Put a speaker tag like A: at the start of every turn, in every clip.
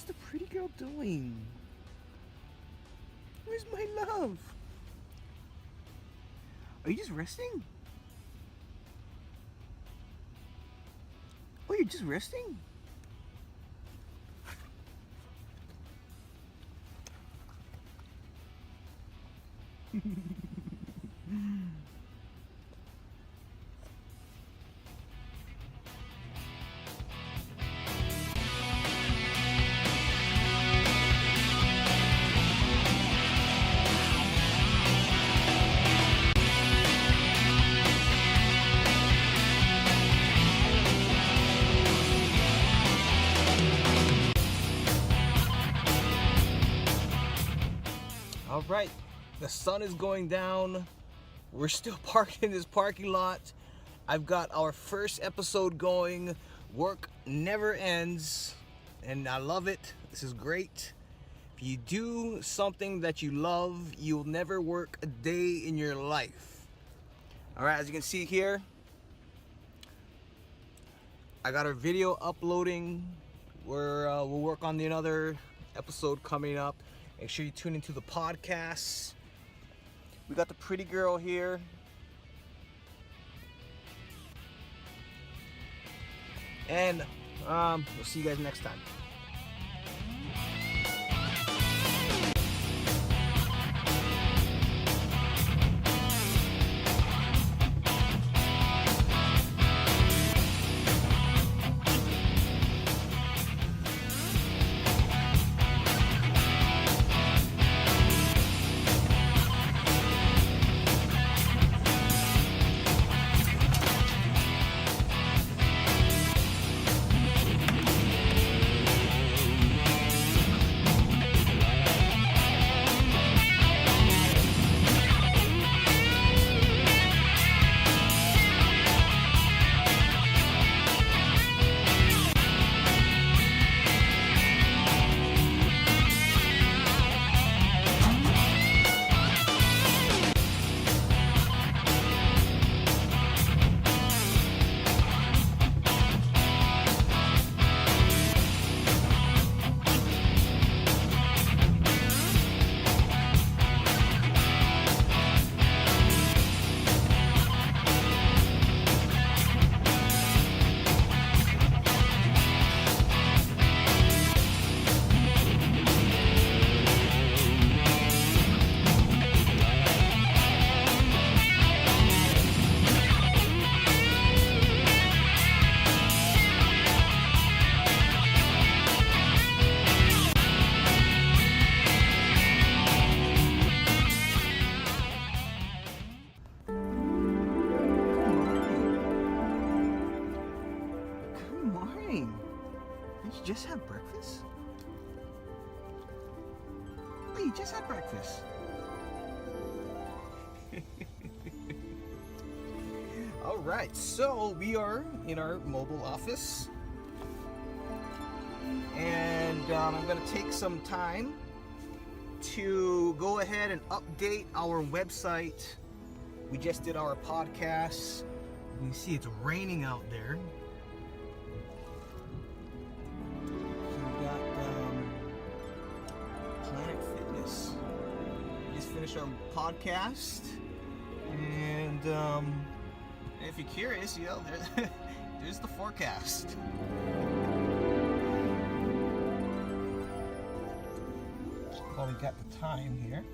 A: What's the pretty girl doing? Where's my love? Are you just resting? Oh, you're just resting? All right, the sun is going down. We're still parked in this parking lot. I've got our first episode going. Work never ends, and I love it. This is great. If you do something that you love, you'll never work a day in your life. All right, as you can see here, I got our video uploading. We'll work on another episode coming up. Make sure you tune into the podcast. We got the pretty girl here. And we'll see you guys next time. Did you just have breakfast? Oh, you just had breakfast. All right, so we are in our mobile office, and I'm gonna take some time to go ahead and update our website. We just did our podcast. You can see it's raining out there. Finish our podcast, and if you're curious, you know, there's the forecast. While we got the time here,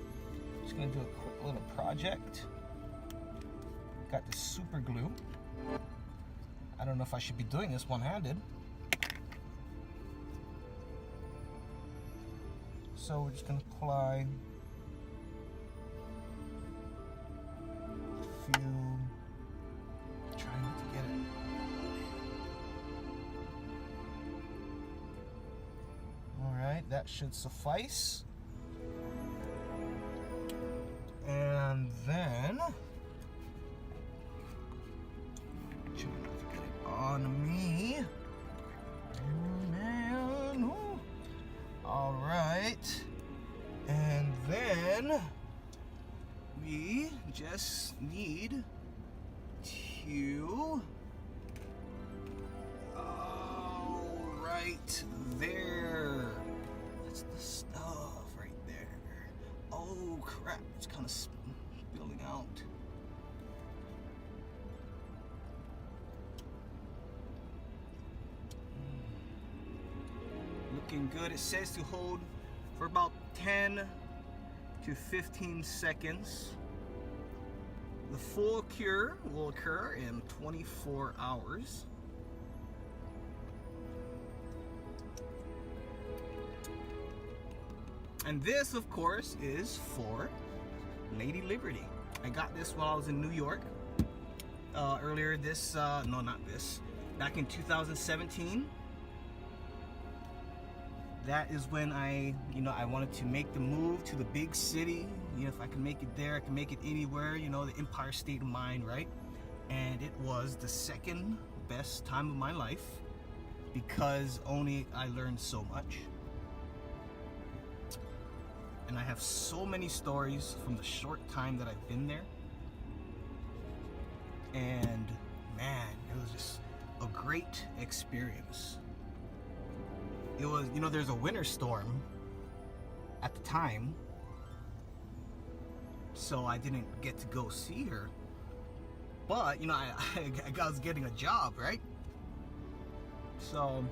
A: just gonna do a quick little project. Got the super glue. I don't know if I should be doing this one-handed. So we're just gonna apply trying not to get it. All right, that should suffice. And then trying not to get it on me. Oh, man. Ooh. All right, and then we just need to, right there. just kind of spilling out. Looking good. It says to hold for about 10 to 15 seconds. The full cure will occur in 24 hours. And this, of course, is for Lady Liberty. I got this while I was in New York earlier this, no, not this, back in 2017. That is when I wanted to make the move to the big city. If I can make it there, I can make it anywhere, the Empire State of Mind, right? And it was the second best time of my life because I learned so much. And I have so many stories from the short time that I've been there. And man, it was just a great experience. It was, there's a winter storm at the time, so I didn't get to go see her. But, I was getting a job, right? So,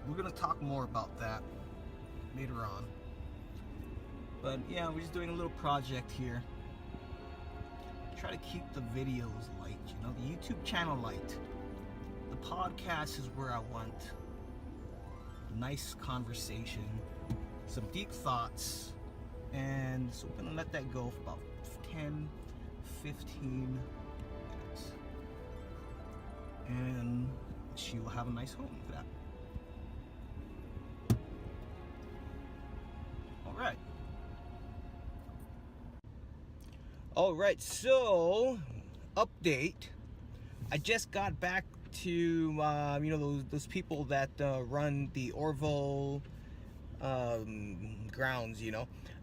A: we're gonna talk more about that later on. But yeah, we're just doing a little project here. Try to keep the videos light, the YouTube channel light. The podcast is where I want nice conversation, some deep thoughts, and so we're gonna let that go for about 10, 15 minutes. And she will have a nice home for that. All right, so update. I just got back to those people that run the Orville grounds.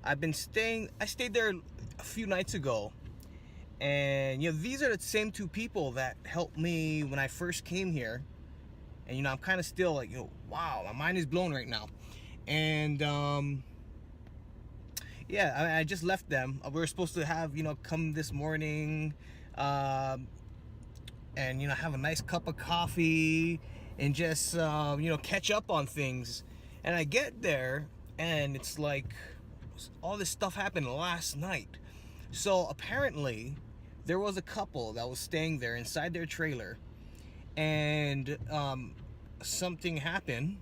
A: I stayed there a few nights ago, and these are the same two people that helped me when I first came here. And I'm kind of still like, wow, my mind is blown right now. And yeah, I just left them. We were supposed to have come this morning and have a nice cup of coffee and just catch up on things. And I get there and it's like all this stuff happened last night. So apparently there was a couple that was staying there inside their trailer, and something happened.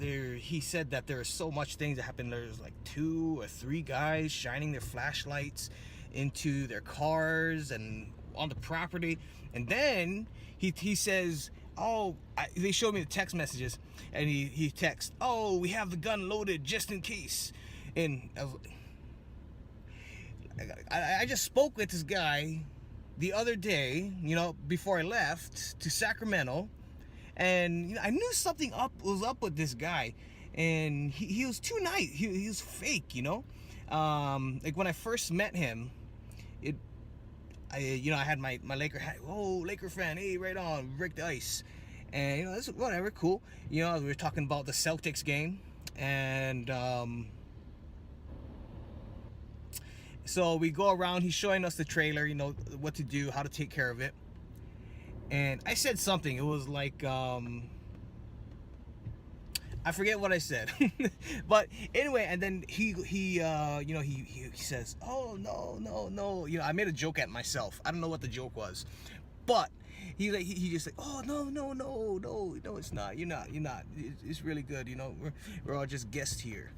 A: He said that there are so much things that happened. There's like 2 or 3 guys shining their flashlights into their cars and on the property. And then he says, they showed me the text messages, and he texts, we have the gun loaded just in case. And I just spoke with this guy the other day, before I left to Sacramento. And I knew something was up with this guy, and he was too nice. He was fake, like when I first met him, I had my Laker hat. Oh, Laker fan, hey, right on, break the ice. And this is whatever, cool. We were talking about the Celtics game, and so we go around. He's showing us the trailer, what to do, how to take care of it. And I said something. It was like, I forget what I said. But anyway, and then he says, oh, no. I made a joke at myself. I don't know what the joke was. But he just like, oh, no, it's not. You're not. It's really good. We're all just guests here.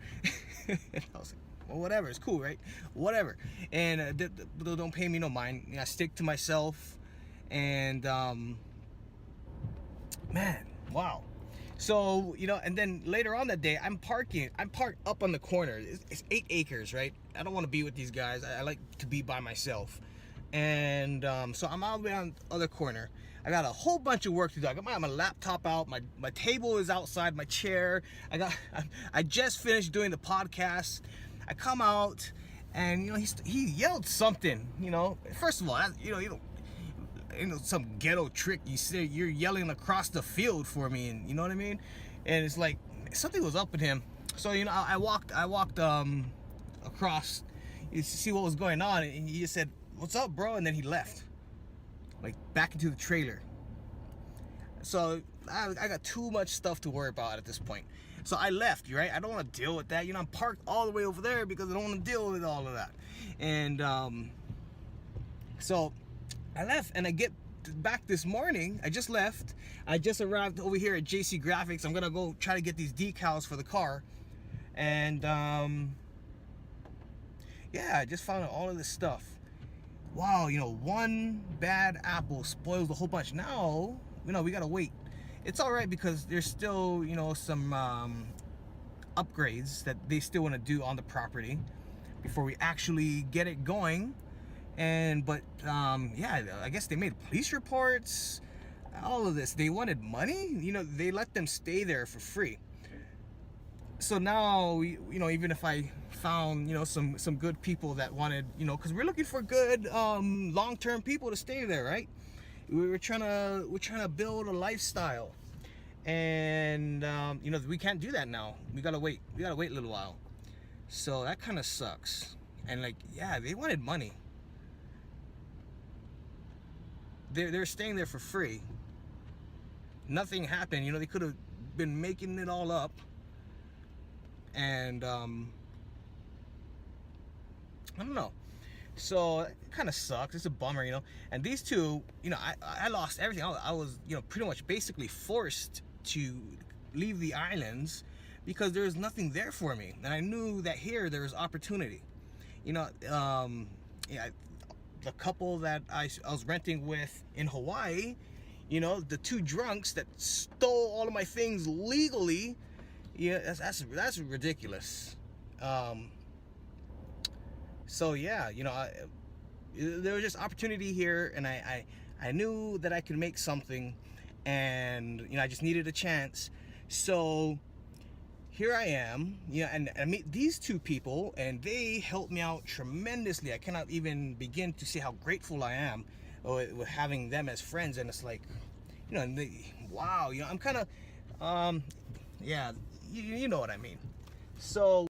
A: And I was like, well, whatever. It's cool, right? Whatever. And don't pay me no mind. I stick to myself. And man, wow. So and then later on that day, I'm parked up on the corner. It's 8 acres, right? I don't want to be with these guys. I like to be by myself. And so I'm all the way on the other corner. I got a whole bunch of work to do. I got my laptop out. My table is outside. My chair. I just finished doing the podcast. I come out, and he yelled something. First of all, some ghetto trick. You say you're yelling across the field for me, and you know what I mean. And it's like something was up with him. So I walked across to see what was going on, and he just said, "What's up, bro?" And then he left, like back into the trailer. So I got too much stuff to worry about at this point. So I left, right? I don't want to deal with that. You know, I'm parked all the way over there because I don't want to deal with all of that. And so I left, and I get back this morning. I just left. I just arrived over here at JC Graphics. I'm gonna go try to get these decals for the car. And yeah, I just found out all of this stuff. Wow, you know, one bad apple spoils the whole bunch. Now, you know, we gotta wait. It's all right because there's still, you know, some upgrades that they still want to do on the property before we actually get it going. And but yeah, I guess they made police reports, all of this. They wanted money, you know, they let them stay there for free. So now, you know, even if I found, you know, some good people that wanted, you know, because we're looking for good long-term people to stay there, right? We're trying to build a lifestyle, and you know, we can't do that now. We gotta wait a little while. So that kind of sucks. And like, yeah, they wanted money. They're staying there for free. Nothing happened, you know. They could have been making it all up. And I don't know. So it kind of sucks. It's a bummer, you know. And these two, you know, I lost everything. I was, you know, pretty much basically forced to leave the islands because there was nothing there for me. And I knew that here there was opportunity. You know, yeah, the couple that I was renting with in Hawaii, you know, the two drunks that stole all of my things legally. Yeah, that's ridiculous. So yeah, you know, there was just opportunity here, and I knew that I could make something, and you know, I just needed a chance. So here I am, you know, and I meet these two people, and they helped me out tremendously. I cannot even begin to say how grateful I am with having them as friends. And it's like, you know, wow, you know, I'm kind of, yeah, you know what I mean. So